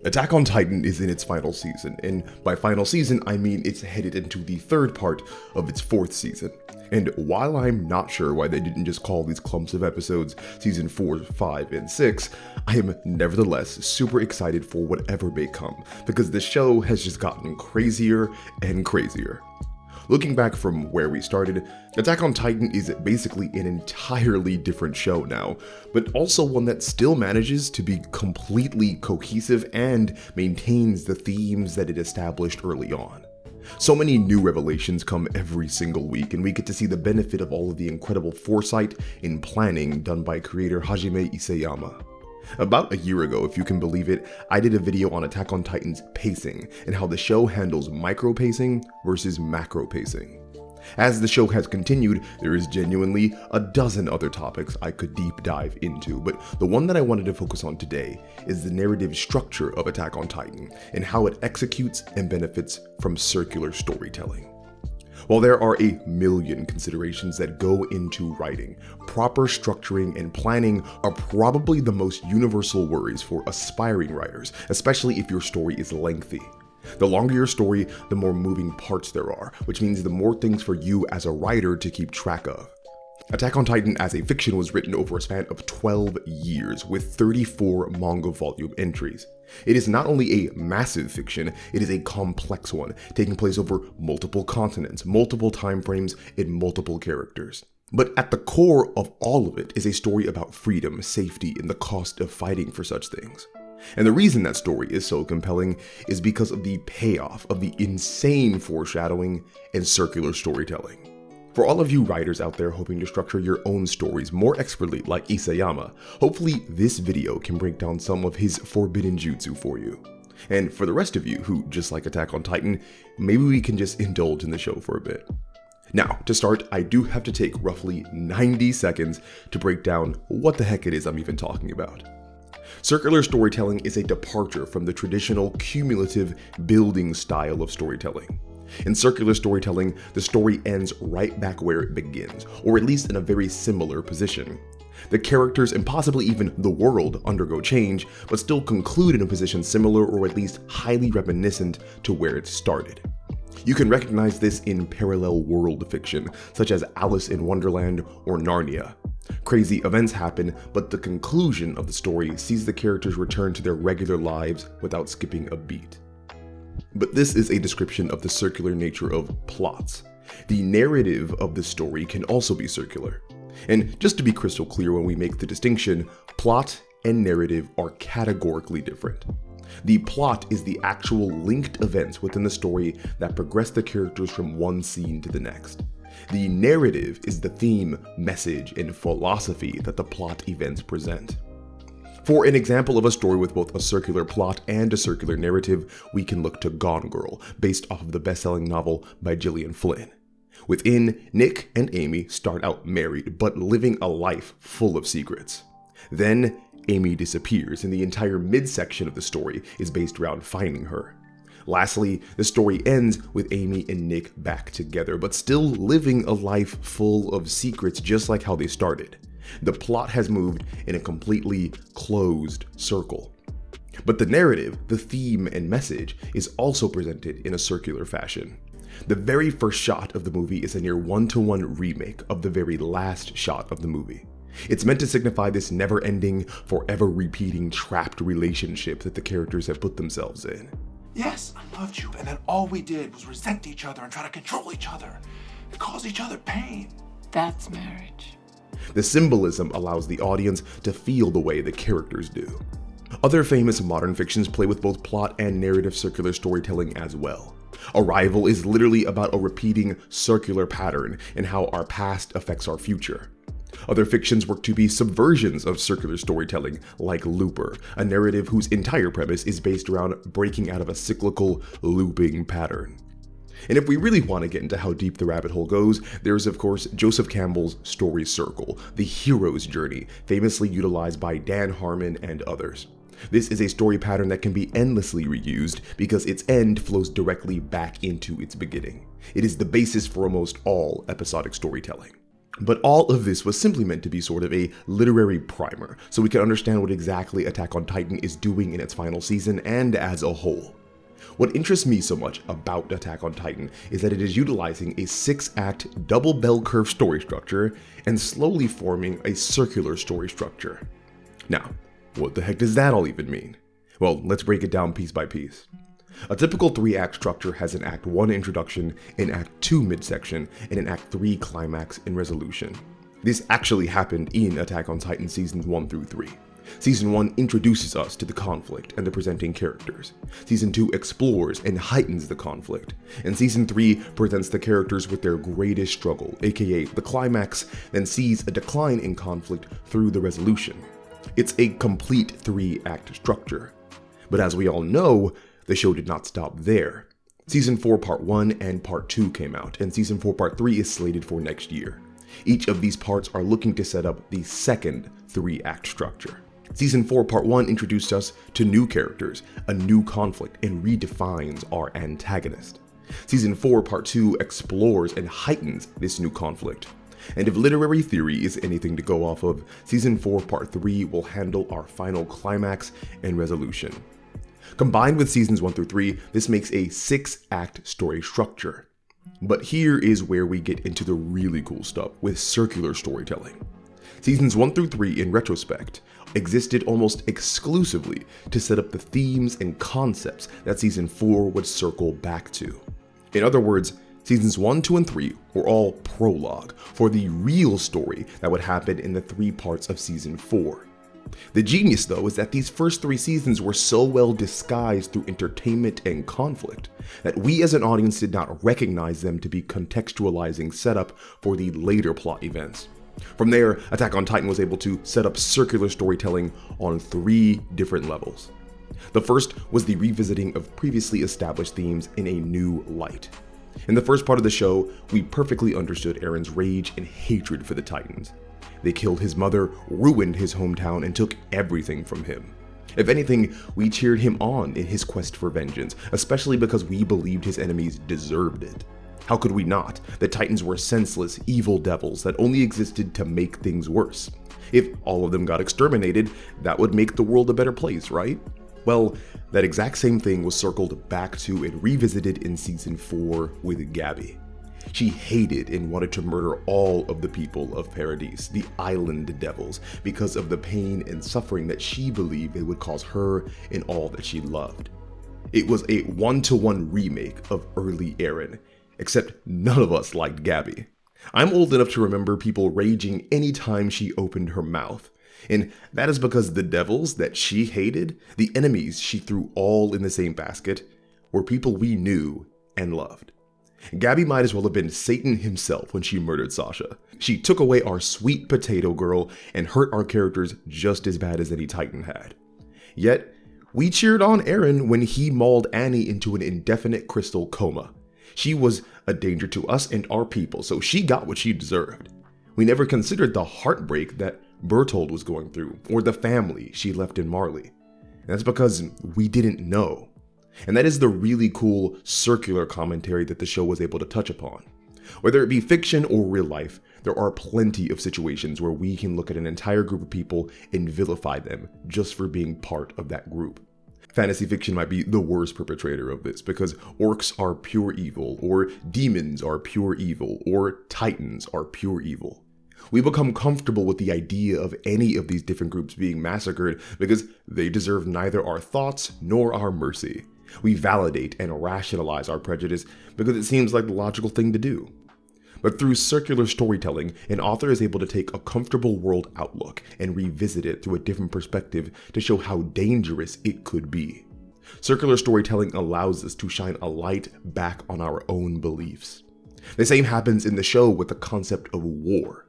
Attack on Titan is in its final season, and by final season I mean it's headed into the third part of its fourth season. And while I'm not sure why they didn't just call these clumps of episodes season 4, 5, and 6, I am nevertheless super excited for whatever may come, because the show has just gotten crazier and crazier. Looking back from where we started, Attack on Titan is basically an entirely different show now, but also one that still manages to be completely cohesive and maintains the themes that it established early on. So many new revelations come every single week, and we get to see the benefit of all of the incredible foresight and planning done by creator Hajime Isayama. About a year ago, if you can believe it, I did a video on Attack on Titan's pacing and how the show handles micro pacing versus macro pacing. As the show has continued, there is genuinely a dozen other topics I could deep dive into, but the one that I wanted to focus on today is the narrative structure of Attack on Titan and how it executes and benefits from circular storytelling. While there are a million considerations that go into writing, proper structuring and planning are probably the most universal worries for aspiring writers, especially if your story is lengthy. The longer your story, the more moving parts there are, which means the more things for you as a writer to keep track of. Attack on Titan as a fiction was written over a span of 12 years with 34 manga volume entries. It is not only a massive fiction, it is a complex one, taking place over multiple continents, multiple time frames, and multiple characters. But at the core of all of it is a story about freedom, safety, and the cost of fighting for such things. And the reason that story is so compelling is because of the payoff of the insane foreshadowing and circular storytelling. For all of you writers out there hoping to structure your own stories more expertly like Isayama, hopefully this video can break down some of his forbidden jutsu for you. And for the rest of you who just like Attack on Titan, maybe we can just indulge in the show for a bit. Now, to start, I do have to take roughly 90 seconds to break down what the heck it is I'm even talking about. Circular storytelling is a departure from the traditional cumulative building style of storytelling. In circular storytelling, the story ends right back where it begins, or at least in a very similar position. The characters and possibly even the world undergo change, but still conclude in a position similar or at least highly reminiscent to where it started. You can recognize this in parallel world fiction, such as Alice in Wonderland or Narnia. Crazy events happen, but the conclusion of the story sees the characters return to their regular lives without skipping a beat. But this is a description of the circular nature of plots. The narrative of the story can also be circular. And just to be crystal clear when we make the distinction, plot and narrative are categorically different. The plot is the actual linked events within the story that progress the characters from one scene to the next. The narrative is the theme, message, and philosophy that the plot events present. For an example of a story with both a circular plot and a circular narrative, we can look to Gone Girl, based off of the best-selling novel by Gillian Flynn. Within, Nick and Amy start out married, but living a life full of secrets. Then, Amy disappears, and the entire midsection of the story is based around finding her. Lastly, the story ends with Amy and Nick back together, but still living a life full of secrets just like how they started. The plot has moved in a completely closed circle. But the narrative, the theme, and message is also presented in a circular fashion. The very first shot of the movie is a near one-to-one remake of the very last shot of the movie. It's meant to signify this never-ending, forever repeating trapped relationship that the characters have put themselves in. Yes, I loved you, and then all we did was resent each other and try to control each other and cause each other pain. That's marriage. The symbolism allows the audience to feel the way the characters do. Other famous modern fictions play with both plot and narrative circular storytelling as well. Arrival is literally about a repeating circular pattern and how our past affects our future. Other fictions work to be subversions of circular storytelling, like Looper, a narrative whose entire premise is based around breaking out of a cyclical, looping pattern. And if we really want to get into how deep the rabbit hole goes, there's of course Joseph Campbell's story circle, the hero's journey, famously utilized by Dan Harmon and others. This is a story pattern that can be endlessly reused because its end flows directly back into its beginning. It is the basis for almost all episodic storytelling. But all of this was simply meant to be sort of a literary primer, so we can understand what exactly Attack on Titan is doing in its final season and as a whole. What interests me so much about Attack on Titan is that it is utilizing a 6-act double bell curve story structure and slowly forming a circular story structure. Now, what the heck does that all even mean? Well, let's break it down piece by piece. A typical 3-act structure has an Act 1 introduction, an Act 2 midsection, and an Act 3 climax and resolution. This actually happened in Attack on Titan Seasons 1 through 3. Season 1 introduces us to the conflict and the presenting characters. Season 2 explores and heightens the conflict. And Season 3 presents the characters with their greatest struggle, aka the climax, then sees a decline in conflict through the resolution. It's a complete 3-act structure. But as we all know, the show did not stop there. Season 4 Part 1 and Part 2 came out, and Season 4 Part 3 is slated for next year. Each of these parts are looking to set up the second 3-act structure. Season 4 Part 1 introduced us to new characters, a new conflict, and redefines our antagonist. Season 4 Part 2 explores and heightens this new conflict. And if literary theory is anything to go off of, Season 4 Part 3 will handle our final climax and resolution. Combined with Seasons 1 through 3, this makes a 6-act story structure. But here is where we get into the really cool stuff with circular storytelling. Seasons 1 through 3, in retrospect, existed almost exclusively to set up the themes and concepts that Season 4 would circle back to. In other words, Seasons 1, 2, and 3 were all prologue for the real story that would happen in the 3 parts of Season 4. The genius, though, is that these first 3 seasons were so well disguised through entertainment and conflict that we as an audience did not recognize them to be contextualizing setup for the later plot events. From there, Attack on Titan was able to set up circular storytelling on 3 different levels. The first was the revisiting of previously established themes in a new light. In the first part of the show, we perfectly understood Eren's rage and hatred for the Titans. They killed his mother, ruined his hometown, and took everything from him. If anything, we cheered him on in his quest for vengeance, especially because we believed his enemies deserved it. How could we not? The Titans were senseless, evil devils that only existed to make things worse. If all of them got exterminated, that would make the world a better place, right? Well, that exact same thing was circled back to and revisited in Season 4 with Gabby. She hated and wanted to murder all of the people of Paradise, the island devils, because of the pain and suffering that she believed they would cause her and all that she loved. It was a 1-to-1 remake of early Eren, except none of us liked Gabby. I'm old enough to remember people raging anytime she opened her mouth, and that is because the devils that she hated, the enemies she threw all in the same basket, were people we knew and loved. Gabby might as well have been Satan himself when she murdered Sasha. She took away our sweet potato girl and hurt our characters just as bad as any Titan had. Yet, we cheered on Eren when he mauled Annie into an indefinite crystal coma. She was a danger to us and our people, so she got what she deserved. We never considered the heartbreak that Bertold was going through, or the family she left in Marley. And that's because we didn't know. And that is the really cool circular commentary that the show was able to touch upon. Whether it be fiction or real life, there are plenty of situations where we can look at an entire group of people and vilify them just for being part of that group. Fantasy fiction might be the worst perpetrator of this because orcs are pure evil, or demons are pure evil, or titans are pure evil. We become comfortable with the idea of any of these different groups being massacred because they deserve neither our thoughts nor our mercy. We validate and rationalize our prejudice because it seems like the logical thing to do. But through circular storytelling, an author is able to take a comfortable world outlook and revisit it through a different perspective to show how dangerous it could be. Circular storytelling allows us to shine a light back on our own beliefs. The same happens in the show with the concept of war.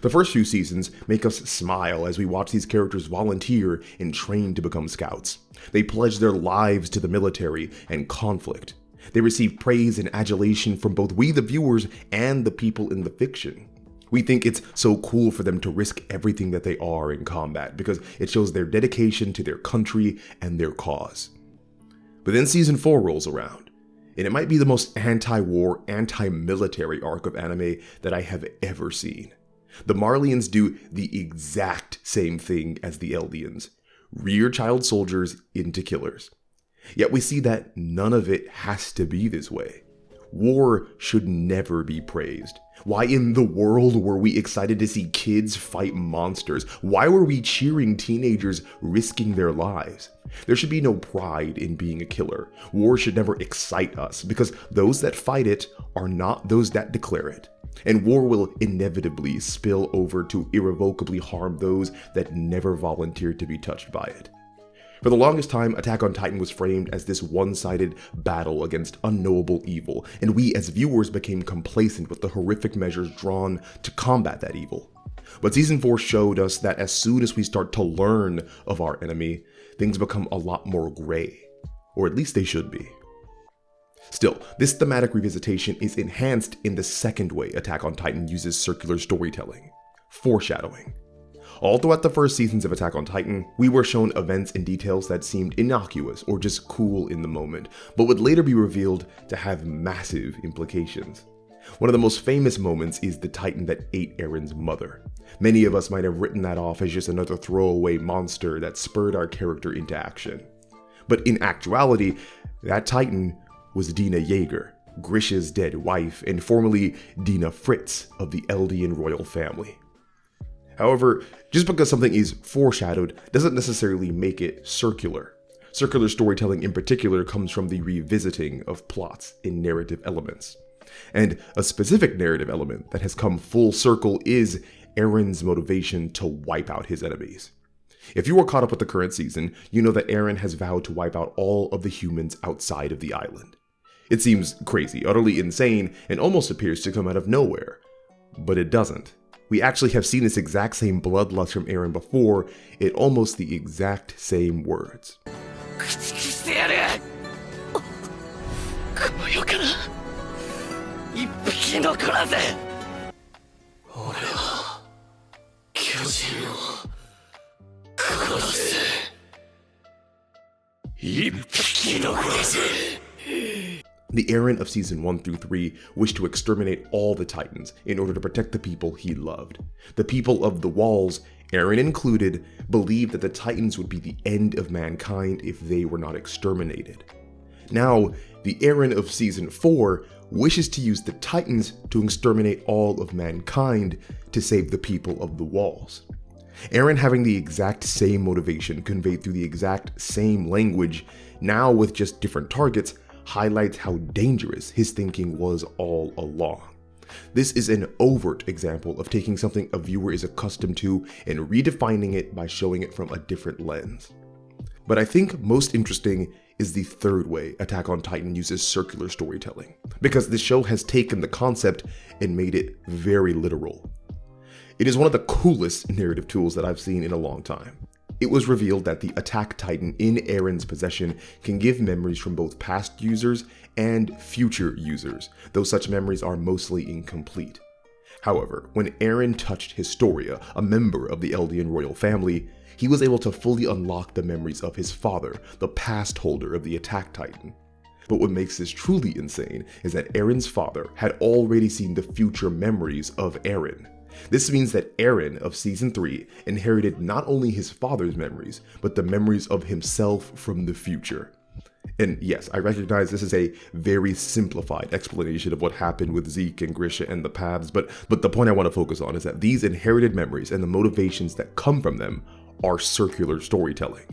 The first few seasons make us smile as we watch these characters volunteer and train to become scouts. They pledge their lives to the military and conflict. They receive praise and adulation from both we the viewers and the people in the fiction. We think it's so cool for them to risk everything that they are in combat because it shows their dedication to their country and their cause. But then Season 4 rolls around, and it might be the most anti-war, anti-military arc of anime that I have ever seen. The Marleyans do the exact same thing as the Eldians, rear child soldiers into killers. Yet we see that none of it has to be this way. War should never be praised. Why in the world were we excited to see kids fight monsters? Why were we cheering teenagers risking their lives? There should be no pride in being a killer. War should never excite us, because those that fight it are not those that declare it. And war will inevitably spill over to irrevocably harm those that never volunteered to be touched by it. For the longest time, Attack on Titan was framed as this one-sided battle against unknowable evil, and we as viewers became complacent with the horrific measures drawn to combat that evil. But Season 4 showed us that as soon as we start to learn of our enemy, things become a lot more gray. Or at least they should be. Still, this thematic revisitation is enhanced in the second way Attack on Titan uses circular storytelling: foreshadowing. All throughout the first seasons of Attack on Titan, we were shown events and details that seemed innocuous or just cool in the moment, but would later be revealed to have massive implications. One of the most famous moments is the Titan that ate Eren's mother. Many of us might have written that off as just another throwaway monster that spurred our character into action. But in actuality, that Titan was Eren Yeager, Grisha's dead wife, and formerly Dina Fritz of the Eldian royal family. However, just because something is foreshadowed doesn't necessarily make it circular. Circular storytelling in particular comes from the revisiting of plots and narrative elements. And a specific narrative element that has come full circle is Eren's motivation to wipe out his enemies. If you are caught up with the current season, you know that Eren has vowed to wipe out all of the humans outside of the island. It seems crazy, utterly insane, and almost appears to come out of nowhere. But it doesn't. We actually have seen this exact same bloodlust from Eren before, in almost the exact same words. The Eren of Season 1 through 3 wished to exterminate all the Titans in order to protect the people he loved. The people of the Walls, Eren included, believed that the Titans would be the end of mankind if they were not exterminated. Now, the Eren of Season 4 wishes to use the Titans to exterminate all of mankind to save the people of the Walls. Eren, having the exact same motivation conveyed through the exact same language, now with just different targets, highlights how dangerous his thinking was all along. This is an overt example of taking something a viewer is accustomed to and redefining it by showing it from a different lens. But I think most interesting is the third way Attack on Titan uses circular storytelling, because this show has taken the concept and made it very literal. It is one of the coolest narrative tools that I've seen in a long time. It was revealed that the Attack Titan in Eren's possession can give memories from both past users and future users, though such memories are mostly incomplete. However, when Eren touched Historia, a member of the Eldian royal family, he was able to fully unlock the memories of his father, the past holder of the Attack Titan. But what makes this truly insane is that Eren's father had already seen the future memories of Eren. This means that Eren of Season 3 inherited not only his father's memories, but the memories of himself from the future. And yes, I recognize this is a very simplified explanation of what happened with Zeke and Grisha and the paths, but the point I want to focus on is that these inherited memories and the motivations that come from them are circular storytelling.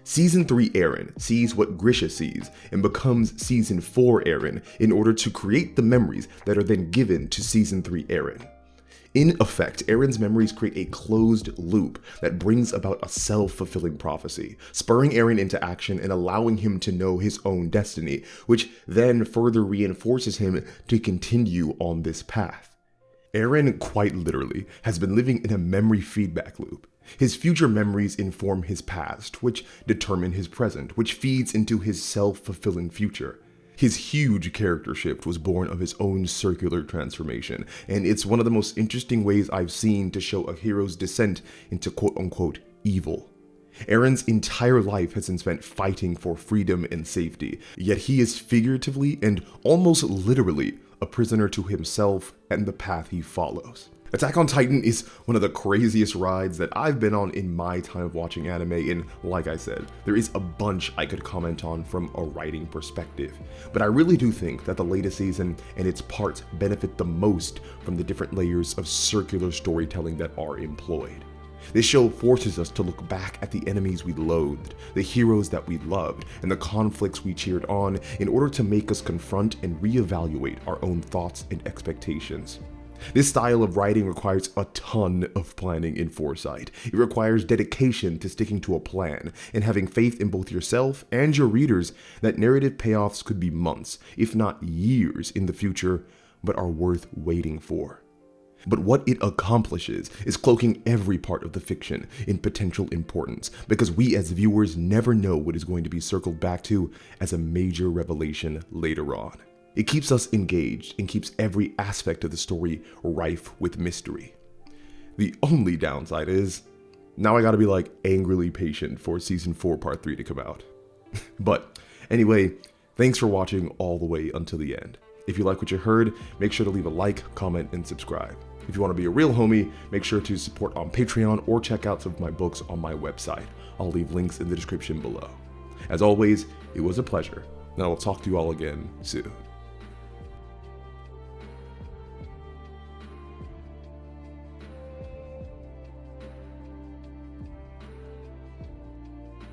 Season 3 Eren sees what Grisha sees and becomes Season 4 Eren in order to create the memories that are then given to Season 3 Eren. In effect, Eren's memories create a closed loop that brings about a self-fulfilling prophecy, spurring Eren into action and allowing him to know his own destiny, which then further reinforces him to continue on this path. Eren, quite literally, has been living in a memory feedback loop. His future memories inform his past, which determine his present, which feeds into his self-fulfilling future. His huge character shift was born of his own circular transformation, and it's one of the most interesting ways I've seen to show a hero's descent into quote-unquote evil. Eren's entire life has been spent fighting for freedom and safety, yet he is figuratively and almost literally a prisoner to himself and the path he follows. Attack on Titan is one of the craziest rides that I've been on in my time of watching anime, and like I said, there is a bunch I could comment on from a writing perspective. But I really do think that the latest season and its parts benefit the most from the different layers of circular storytelling that are employed. This show forces us to look back at the enemies we loathed, the heroes that we loved, and the conflicts we cheered on in order to make us confront and reevaluate our own thoughts and expectations. This style of writing requires a ton of planning and foresight. It requires dedication to sticking to a plan and having faith in both yourself and your readers that narrative payoffs could be months, if not years in the future, but are worth waiting for. But what it accomplishes is cloaking every part of the fiction in potential importance, because we as viewers never know what is going to be circled back to as a major revelation later on. It keeps us engaged and keeps every aspect of the story rife with mystery. The only downside is, now I gotta be like angrily patient for season 4 part 3 to come out. But anyway, thanks for watching all the way until the end. If you like what you heard, make sure to leave a like, comment, and subscribe. If you want to be a real homie, make sure to support on Patreon or check out some of my books on my website. I'll leave links in the description below. As always, it was a pleasure, and I will talk to you all again soon.